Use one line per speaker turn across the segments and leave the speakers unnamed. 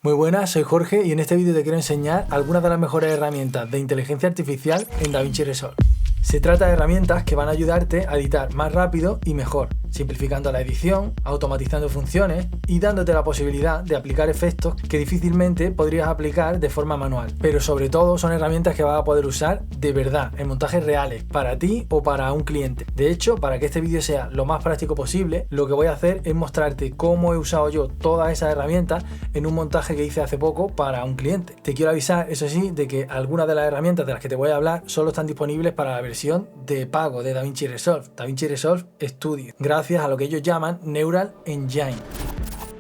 Muy buenas, soy Jorge y en este vídeo te quiero enseñar algunas de las mejores herramientas de inteligencia artificial en DaVinci Resolve. Se trata de herramientas que van a ayudarte a editar más rápido y mejor, simplificando la edición, automatizando funciones y dándote la posibilidad de aplicar efectos que difícilmente podrías aplicar de forma manual. Pero sobre todo son herramientas que vas a poder usar de verdad, en montajes reales, para ti o para un cliente. De hecho, para que este vídeo sea lo más práctico posible, lo que voy a hacer es mostrarte cómo he usado yo todas esas herramientas en un montaje que hice hace poco para un cliente. Te quiero avisar, eso sí, de que algunas de las herramientas de las que te voy a hablar solo están disponibles para la versión de pago de DaVinci Resolve, DaVinci Resolve Studio, gracias a lo que ellos llaman Neural Engine,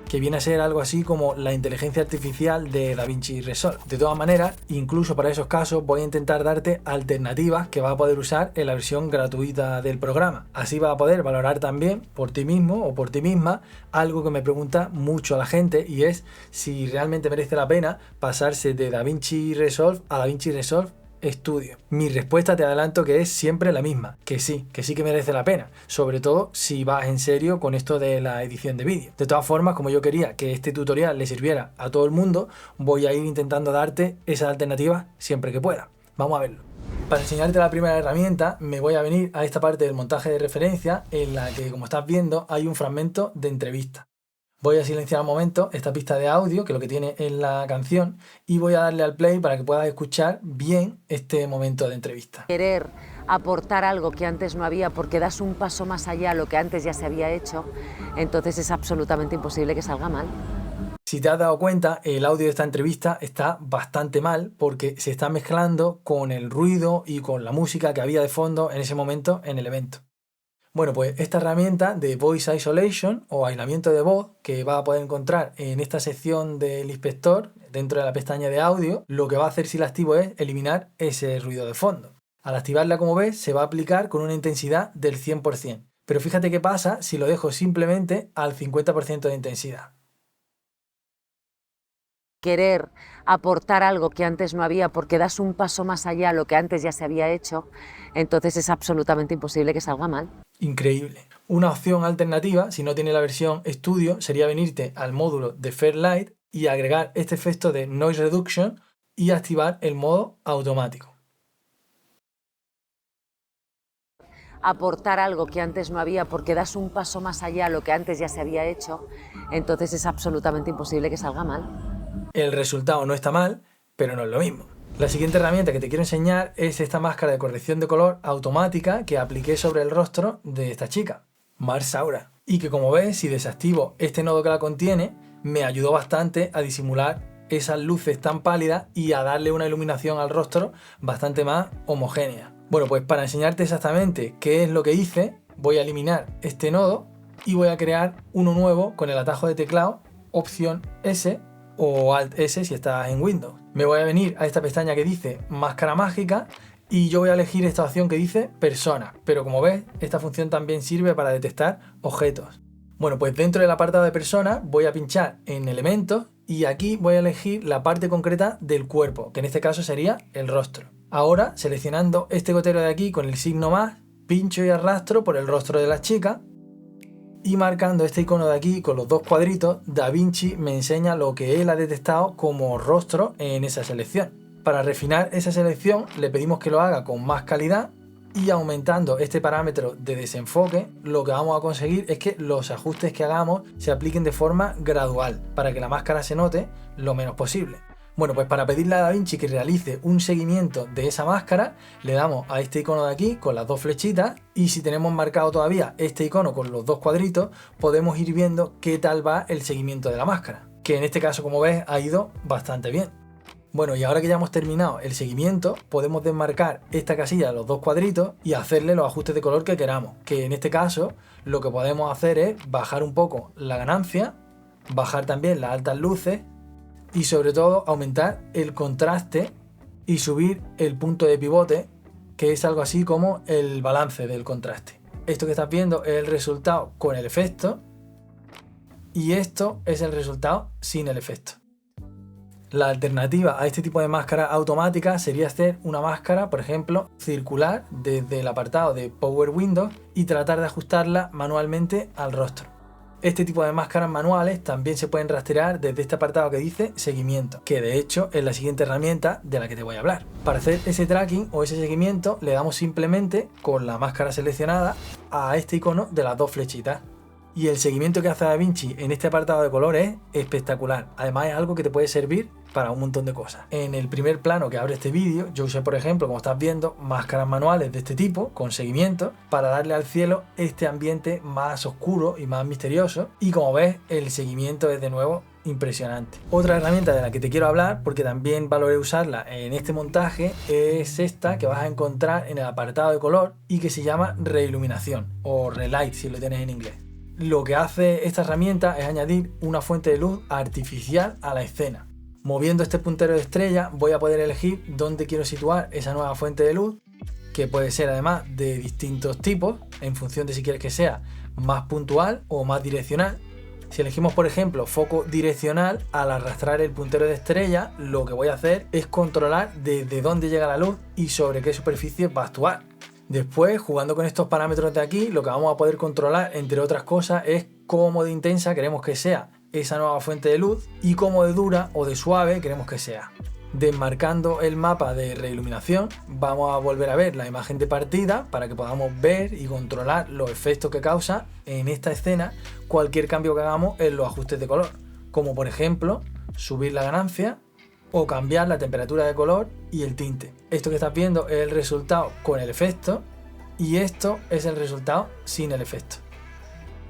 que viene a ser algo así como la inteligencia artificial de DaVinci Resolve. De todas maneras, incluso para esos casos voy a intentar darte alternativas que vas a poder usar en la versión gratuita del programa. Así vas a poder valorar también por ti mismo o por ti misma algo que me pregunta mucho a la gente, y es si realmente merece la pena pasarse de DaVinci Resolve a DaVinci Resolve Studio. Mi respuesta te adelanto que es siempre la misma, que sí que merece la pena, sobre todo si vas en serio con esto de la edición de vídeo. De todas formas, como yo quería que este tutorial le sirviera a todo el mundo, voy a ir intentando darte esas alternativas siempre que pueda. Vamos a verlo. Para enseñarte la primera herramienta me voy a venir a esta parte del montaje de referencia en la que, como estás viendo, hay un fragmento de entrevista. Voy a silenciar un momento esta pista de audio, que es lo que tiene en la canción, y voy a darle al play para que puedas escuchar bien este momento de entrevista.
Querer aportar algo que antes no había porque das un paso más allá a lo que antes ya se había hecho, entonces es absolutamente imposible que salga mal.
Si te has dado cuenta, el audio de esta entrevista está bastante mal porque se está mezclando con el ruido y con la música que había de fondo en ese momento en el evento. Bueno, pues esta herramienta de Voice Isolation o aislamiento de voz que vas a poder encontrar en esta sección del inspector dentro de la pestaña de audio, lo que va a hacer si la activo es eliminar ese ruido de fondo. Al activarla, como ves, se va a aplicar con una intensidad del 100%. Pero fíjate qué pasa si lo dejo simplemente al 50% de intensidad.
Querer aportar algo que antes no había porque das un paso más allá a lo que antes ya se había hecho, entonces es absolutamente imposible que salga mal.
Increíble. Una opción alternativa, si no tiene la versión Studio, sería venirte al módulo de Fairlight y agregar este efecto de Noise Reduction y activar el modo automático.
Aportar algo que antes no había porque das un paso más allá a lo que antes ya se había hecho, entonces es absolutamente imposible que salga mal.
El resultado no está mal, pero no es lo mismo. La siguiente herramienta que te quiero enseñar es esta máscara de corrección de color automática que apliqué sobre el rostro de esta chica, Mars Aura, y que, como ves, si desactivo este nodo que la contiene, me ayudó bastante a disimular esas luces tan pálidas y a darle una iluminación al rostro bastante más homogénea. Bueno, pues para enseñarte exactamente qué es lo que hice, voy a eliminar este nodo y voy a crear uno nuevo con el atajo de teclado Opción S o Alt S si estás en Windows. Me voy a venir a esta pestaña que dice Máscara Mágica y yo voy a elegir esta opción que dice Persona, pero como ves, esta función también sirve para detectar objetos. Bueno, pues dentro del apartado de Persona voy a pinchar en Elementos y aquí voy a elegir la parte concreta del cuerpo, que en este caso sería el rostro. Ahora, seleccionando este gotero de aquí con el signo más, pincho y arrastro por el rostro de la chica, y marcando este icono de aquí con los dos cuadritos, DaVinci me enseña lo que él ha detectado como rostro en esa selección. Para refinar esa selección le pedimos que lo haga con más calidad y aumentando este parámetro de desenfoque, lo que vamos a conseguir es que los ajustes que hagamos se apliquen de forma gradual para que la máscara se note lo menos posible. Bueno, pues para pedirle a DaVinci que realice un seguimiento de esa máscara, le damos a este icono de aquí con las dos flechitas y si tenemos marcado todavía este icono con los dos cuadritos, podemos ir viendo qué tal va el seguimiento de la máscara, que en este caso, como ves, ha ido bastante bien. Bueno, y ahora que ya hemos terminado el seguimiento, podemos desmarcar esta casilla de los dos cuadritos y hacerle los ajustes de color que queramos, que en este caso lo que podemos hacer es bajar un poco la ganancia, bajar también las altas luces, y sobre todo aumentar el contraste y subir el punto de pivote, que es algo así como el balance del contraste. Esto que estás viendo es el resultado con el efecto y esto es el resultado sin el efecto. La alternativa a este tipo de máscara automática sería hacer una máscara, por ejemplo, circular desde el apartado de Power Windows y tratar de ajustarla manualmente al rostro. Este tipo de máscaras manuales también se pueden rastrear desde este apartado que dice seguimiento, que de hecho es la siguiente herramienta de la que te voy a hablar. Para hacer ese tracking o ese seguimiento le damos simplemente con la máscara seleccionada a este icono de las dos flechitas. Y el seguimiento que hace DaVinci en este apartado de color es espectacular. Además es algo que te puede servir para un montón de cosas. En el primer plano que abre este vídeo, yo usé por ejemplo, como estás viendo, máscaras manuales de este tipo, con seguimiento, para darle al cielo este ambiente más oscuro y más misterioso. Y como ves, el seguimiento es de nuevo impresionante. Otra herramienta de la que te quiero hablar, porque también valoré usarla en este montaje, es esta que vas a encontrar en el apartado de color y que se llama reiluminación o relight si lo tienes en inglés. Lo que hace esta herramienta es añadir una fuente de luz artificial a la escena. Moviendo este puntero de estrella voy a poder elegir dónde quiero situar esa nueva fuente de luz, que puede ser además de distintos tipos, en función de si quieres que sea más puntual o más direccional. Si elegimos por ejemplo foco direccional, al arrastrar el puntero de estrella lo que voy a hacer es controlar desde dónde llega la luz y sobre qué superficie va a actuar. Después, jugando con estos parámetros de aquí, lo que vamos a poder controlar, entre otras cosas, es cómo de intensa queremos que sea esa nueva fuente de luz y cómo de dura o de suave queremos que sea. Desmarcando el mapa de reiluminación, vamos a volver a ver la imagen de partida para que podamos ver y controlar los efectos que causa en esta escena cualquier cambio que hagamos en los ajustes de color, como por ejemplo subir la ganancia o cambiar la temperatura de color y el tinte. Esto que estás viendo es el resultado con el efecto y esto es el resultado sin el efecto.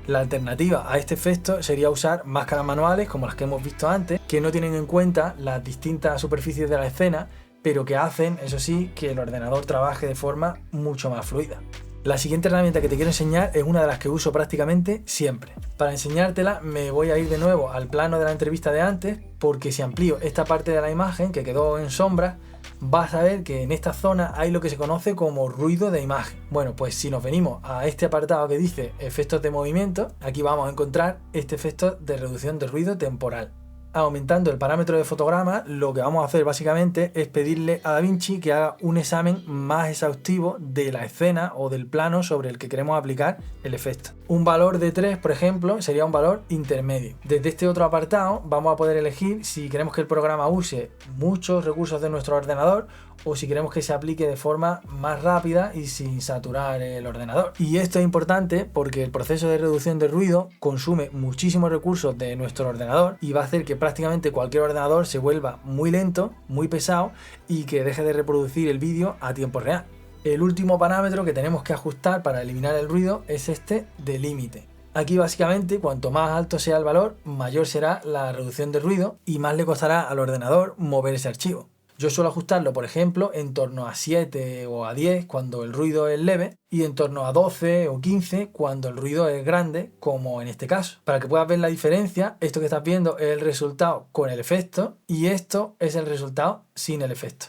La alternativa a este efecto sería usar máscaras manuales como las que hemos visto antes, que no tienen en cuenta las distintas superficies de la escena, pero que hacen, eso sí, que el ordenador trabaje de forma mucho más fluida. La siguiente herramienta que te quiero enseñar es una de las que uso prácticamente siempre. Para enseñártela me voy a ir de nuevo al plano de la entrevista de antes, porque si amplío esta parte de la imagen que quedó en sombra, vas a ver que en esta zona hay lo que se conoce como ruido de imagen. Bueno, pues si nos venimos a este apartado que dice efectos de movimiento, aquí vamos a encontrar este efecto de reducción de ruido temporal. Aumentando el parámetro de fotograma, lo que vamos a hacer básicamente es pedirle a DaVinci que haga un examen más exhaustivo de la escena o del plano sobre el que queremos aplicar el efecto. Un valor de 3, por ejemplo, sería un valor intermedio. Desde este otro apartado vamos a poder elegir si queremos que el programa use muchos recursos de nuestro ordenador o si queremos que se aplique de forma más rápida y sin saturar el ordenador. Y esto es importante porque el proceso de reducción de ruido consume muchísimos recursos de nuestro ordenador y va a hacer que prácticamente cualquier ordenador se vuelva muy lento, muy pesado y que deje de reproducir el vídeo a tiempo real. El último parámetro que tenemos que ajustar para eliminar el ruido es este de límite. Aquí básicamente cuanto más alto sea el valor, mayor será la reducción de ruido y más le costará al ordenador mover ese archivo. Yo suelo ajustarlo, por ejemplo, en torno a 7 o a 10 cuando el ruido es leve y en torno a 12 o 15 cuando el ruido es grande, como en este caso. Para que puedas ver la diferencia, esto que estás viendo es el resultado con el efecto y esto es el resultado sin el efecto.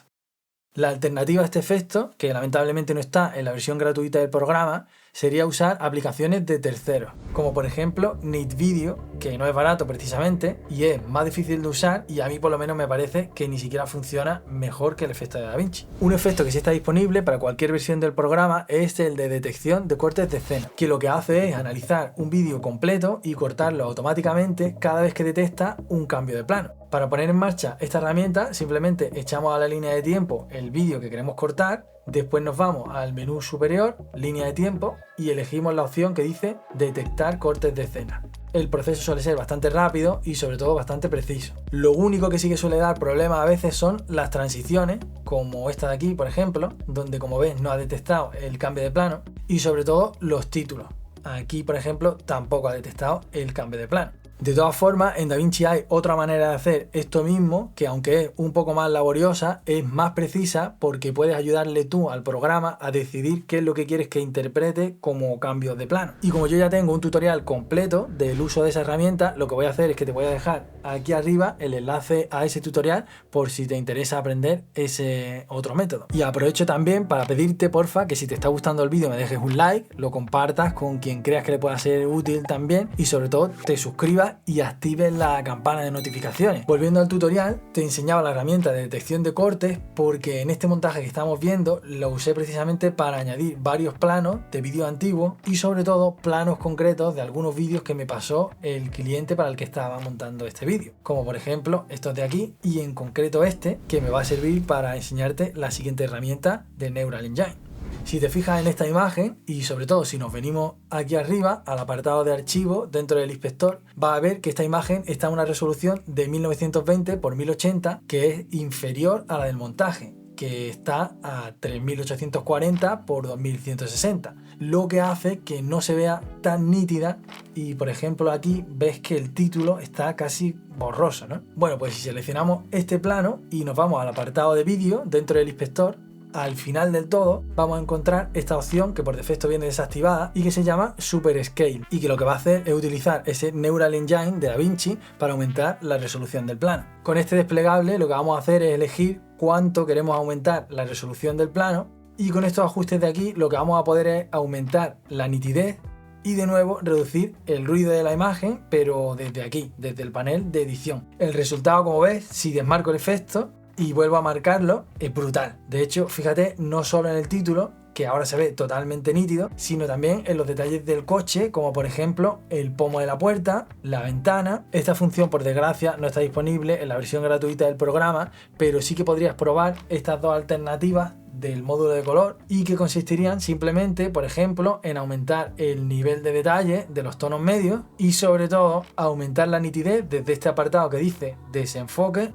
La alternativa a este efecto, que lamentablemente no está en la versión gratuita del programa, sería usar aplicaciones de terceros, como por ejemplo Nitvideo, que no es barato precisamente y es más difícil de usar y a mí por lo menos me parece que ni siquiera funciona mejor que el efecto de DaVinci. Un efecto que sí está disponible para cualquier versión del programa es el de detección de cortes de escena, que lo que hace es analizar un vídeo completo y cortarlo automáticamente cada vez que detecta un cambio de plano. Para poner en marcha esta herramienta simplemente echamos a la línea de tiempo el vídeo que queremos cortar, después nos vamos al menú superior, línea de tiempo y elegimos la opción que dice detectar cortes de escena. El proceso suele ser bastante rápido y sobre todo bastante preciso. Lo único que sí que suele dar problemas a veces son las transiciones, como esta de aquí por ejemplo, donde como ves no ha detectado el cambio de plano, y sobre todo los títulos. Aquí por ejemplo tampoco ha detectado el cambio de plano. De todas formas, en DaVinci hay otra manera de hacer esto mismo, que aunque es un poco más laboriosa, es más precisa porque puedes ayudarle tú al programa a decidir qué es lo que quieres que interprete como cambios de plano. Y como yo ya tengo un tutorial completo del uso de esa herramienta, lo que voy a hacer es que te voy a dejar aquí arriba el enlace a ese tutorial por si te interesa aprender ese otro método. Y aprovecho también para pedirte, porfa, que si te está gustando el vídeo me dejes un like, lo compartas con quien creas que le pueda ser útil también y sobre todo te suscribas suscribas y actives la campana de notificaciones. Volviendo al tutorial, te enseñaba la herramienta de detección de cortes porque en este montaje que estamos viendo lo usé precisamente para añadir varios planos de vídeos antiguos y sobre todo planos concretos de algunos vídeos que me pasó el cliente para el que estaba montando este vídeo, como por ejemplo estos de aquí y en concreto este, que me va a servir para enseñarte la siguiente herramienta de Neural Engine. Si te fijas en esta imagen y sobre todo si nos venimos aquí arriba al apartado de archivo dentro del inspector, vas a ver que esta imagen está en una resolución de 1920 x 1080 que es inferior a la del montaje, que está a 3840 x 2160, lo que hace que no se vea tan nítida y por ejemplo aquí ves que el título está casi borroso, ¿no? Bueno, pues si seleccionamos este plano y nos vamos al apartado de vídeo dentro del inspector, al final del todo vamos a encontrar esta opción que por defecto viene desactivada y que se llama Super Scale, y que lo que va a hacer es utilizar ese Neural Engine de DaVinci para aumentar la resolución del plano. Con este desplegable lo que vamos a hacer es elegir cuánto queremos aumentar la resolución del plano y con estos ajustes de aquí lo que vamos a poder es aumentar la nitidez y de nuevo reducir el ruido de la imagen, pero desde aquí, desde el panel de edición. El resultado, como ves, si desmarco el efecto y vuelvo a marcarlo, es brutal. De hecho, fíjate, no solo en el título, que ahora se ve totalmente nítido, sino también en los detalles del coche, como por ejemplo el pomo de la puerta, la ventana. Esta función, por desgracia, no está disponible en la versión gratuita del programa, pero sí que podrías probar estas dos alternativas del módulo de color y que consistirían simplemente, por ejemplo, en aumentar el nivel de detalle de los tonos medios y sobre todo aumentar la nitidez desde este apartado que dice desenfoque,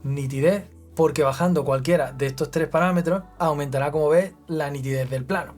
nitidez, porque bajando cualquiera de estos tres parámetros aumentará, como ves, la nitidez del plano.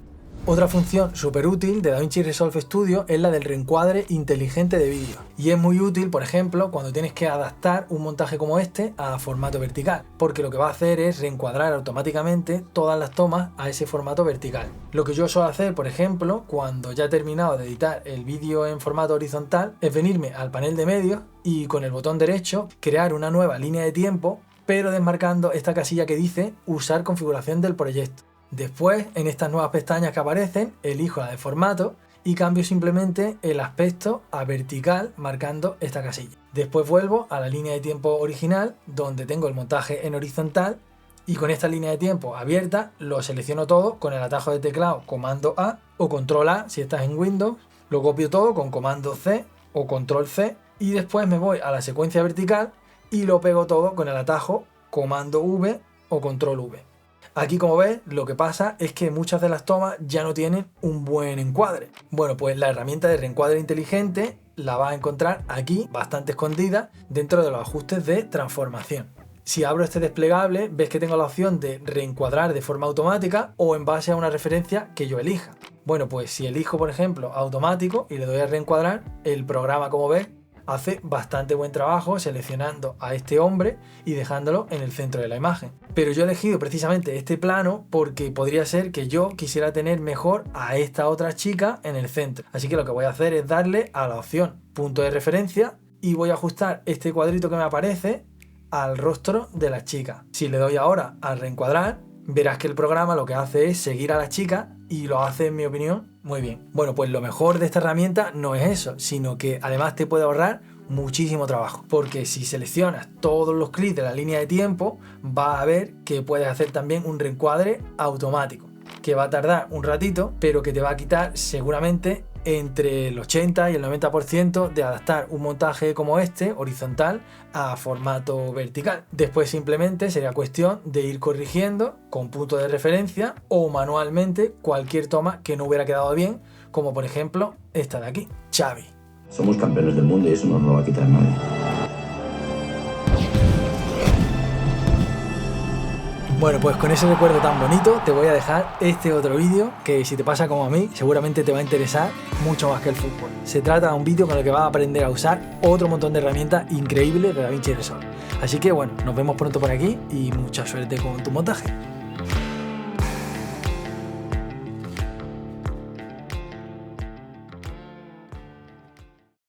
Otra función súper útil de DaVinci Resolve Studio es la del reencuadre inteligente de vídeo, y es muy útil, por ejemplo, cuando tienes que adaptar un montaje como este a formato vertical, porque lo que va a hacer es reencuadrar automáticamente todas las tomas a ese formato vertical. Lo que yo suelo hacer, por ejemplo, cuando ya he terminado de editar el vídeo en formato horizontal, es venirme al panel de medios y con el botón derecho crear una nueva línea de tiempo, pero desmarcando esta casilla que dice usar configuración del proyecto. Después, en estas nuevas pestañas que aparecen, elijo la de formato y cambio simplemente el aspecto a vertical marcando esta casilla. Después vuelvo a la línea de tiempo original donde tengo el montaje en horizontal y con esta línea de tiempo abierta lo selecciono todo con el atajo de teclado comando A o control A si estás en Windows, lo copio todo con comando C o control C y después me voy a la secuencia vertical y lo pego todo con el atajo comando V o control V. Aquí, como ves, lo que pasa es que muchas de las tomas ya no tienen un buen encuadre. Bueno, pues la herramienta de reencuadre inteligente la vas a encontrar aquí, bastante escondida, dentro de los ajustes de transformación. Si abro este desplegable, ves que tengo la opción de reencuadrar de forma automática o en base a una referencia que yo elija. Bueno, pues si elijo, por ejemplo, automático y le doy a reencuadrar, el programa, como ves, hace bastante buen trabajo seleccionando a este hombre y dejándolo en el centro de la imagen. Pero yo he elegido precisamente este plano porque podría ser que yo quisiera tener mejor a esta otra chica en el centro. Así que lo que voy a hacer es darle a la opción punto de referencia y voy a ajustar este cuadrito que me aparece al rostro de la chica. Si le doy ahora a reencuadrar, verás que el programa lo que hace es seguir a la chica y lo hace, en mi opinión, muy bien. Bueno, pues lo mejor de esta herramienta no es eso, sino que además te puede ahorrar muchísimo trabajo, porque si seleccionas todos los clics de la línea de tiempo vas a ver que puedes hacer también un reencuadre automático, que va a tardar un ratito, pero que te va a quitar seguramente entre el 80 y el 90% de adaptar un montaje como este, horizontal, a formato vertical. Después simplemente sería cuestión de ir corrigiendo con punto de referencia o manualmente cualquier toma que no hubiera quedado bien, como por ejemplo esta de aquí, Xavi.
Somos campeones del mundo y eso no nos lo va a quitar nadie.
Bueno, pues con ese recuerdo tan bonito te voy a dejar este otro vídeo que, si te pasa como a mí, seguramente te va a interesar mucho más que el fútbol. Se trata de un vídeo con el que vas a aprender a usar otro montón de herramientas increíbles de DaVinci Resolve. Así que bueno, nos vemos pronto por aquí y mucha suerte con tu montaje.